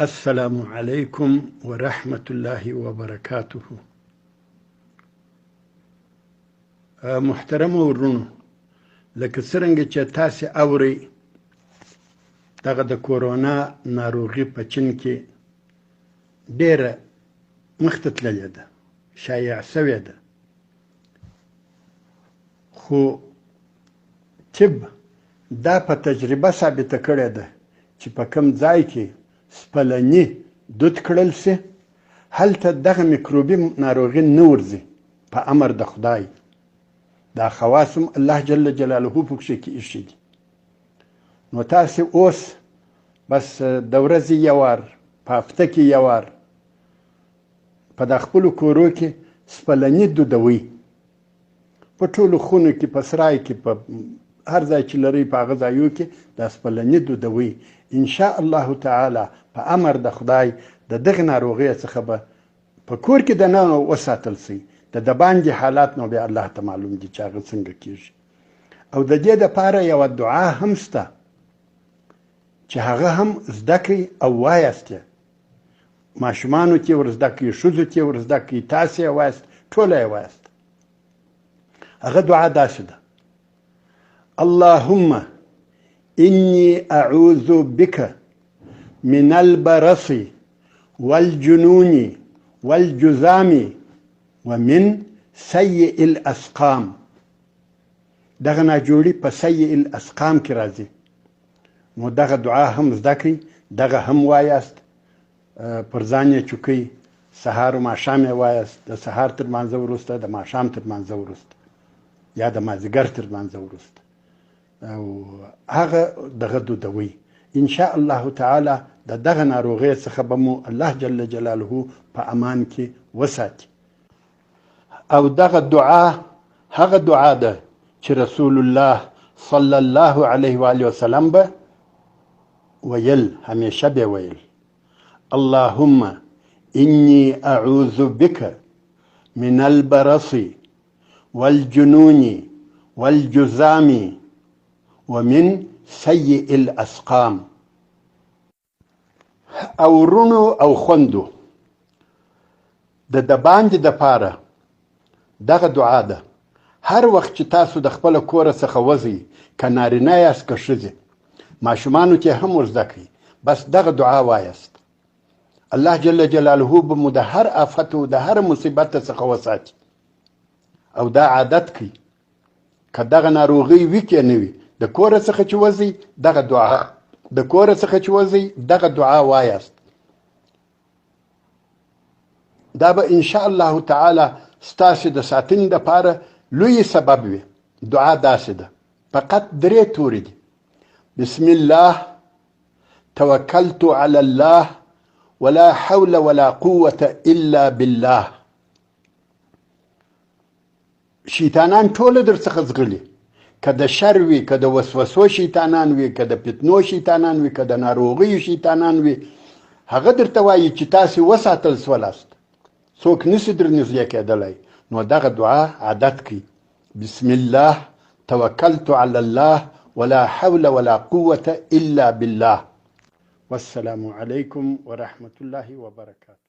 السلام علیکم ورحمة الله وبرکاته. محترم ورونو، لکه څرنګه چې تاسې اورئ، دغه د کورونا ناروغي په چین کې ډېره مخته تللې ده، شایع سوې ده، خو طب دا په تجربه ثابته کړې ده چې په کوم ځای کې سپلني دود کړل سي، هلته دغه میکروبي ناروغي نه ورځي په امر د خدای. دا خواص هم الله جل جلاله پکښې کې ایښي دي. نو تاسې اوس بس د ورځې یو وار، په هفته کې یو وار په د خپلو کورو کې سپلني دودوئ، په ټولو خونو کې، په سرای کې، په هر ځای چې لرئ په هغه ځایو کې دا سپلني دودوئ. ان شاء الله تعالی په امر د خدای د دغه ناروغۍ څخه به په کور کې دننه وساتل سي. د باندې حالات نو بیا الله ته معلوم دي چې هغه څنګه کیږي. او د دې دپاره یوه دعا هم شته چې هغه هم زده کړئ او وایاست یې. ماشومانو ته یې ور زده کړئ، ښځو ته یې ور زده کړئ، تاسې یې وایاست، ټوله یې وایاست. هغه دعا داسې ده: اللهم إني أعوذ بك من البرص والجنون والجذام ومن سيء الأسقام. دغه ناجوړي په سيء الأسقام کې راځي. نو دغه دعا هم زده کړئ، دغه هم وایاست، پر ځان یې چوکئ، سهار و ماښام یې وایاست، د سهار تر لمانځه وروسته، د ماښام تر لمانځه وروسته، یا د مازدیګر تر لمانځه وروسته، او هغه دغه دودوي. ان شاء الله تعالی د دغه ناروغۍ څخه به مو الله جل جلاله په امان کې وساتي. او دغه دعا هغه دعا ده چې رسول الله صلی الله علیه و آله وسلم به ویل، همیشه به ویل: اللهم انی اعوذ بک من البرص والجنون والجذام ومن سيء الأسقام. او رونو او خوندو د باندې دپاره دغه دعا ده. هر وخت چې تاسو د خپل کوره څخه وځئ، که نارینه یاست که ښځې، ماشومانو ته هم ور زده کړئ، بس دغه دعا وایاست. الله جل جلاله به مو د هر آفت او د هر مصیبت څخه وساتي. او دا عادت کړئ، که دغه ناروغي وي که نه وي، د کوره څخه چې وځئ دغه دعا، د کوره څخه چې وځئ دغه دعا وایاست. دا به ان شاء الله تعالی ستاسې د ساتنې دپاره لوی سبب وي. دعا داسې ده، فقط 3 تورې دي: بسم الله توکلت علی الله ولا حول ولا قوة الا بالله. شیطانان ټول در څخه ځغلي، که د شر وي، که د وسوسو شیطانان وي، که د فتنو شیطانان وي، که د ناروغیو شیطانان وي، هغه درته وایي چې تاسې وساتل سولاست، څوک نسي در نږدې کېدلی. نو دغه دعا عادت کړئ: بسم الله توکلت علی الله ولا حول ولا قوة الا بالله. والسلام علیکم ورحمة الله وبرکاته.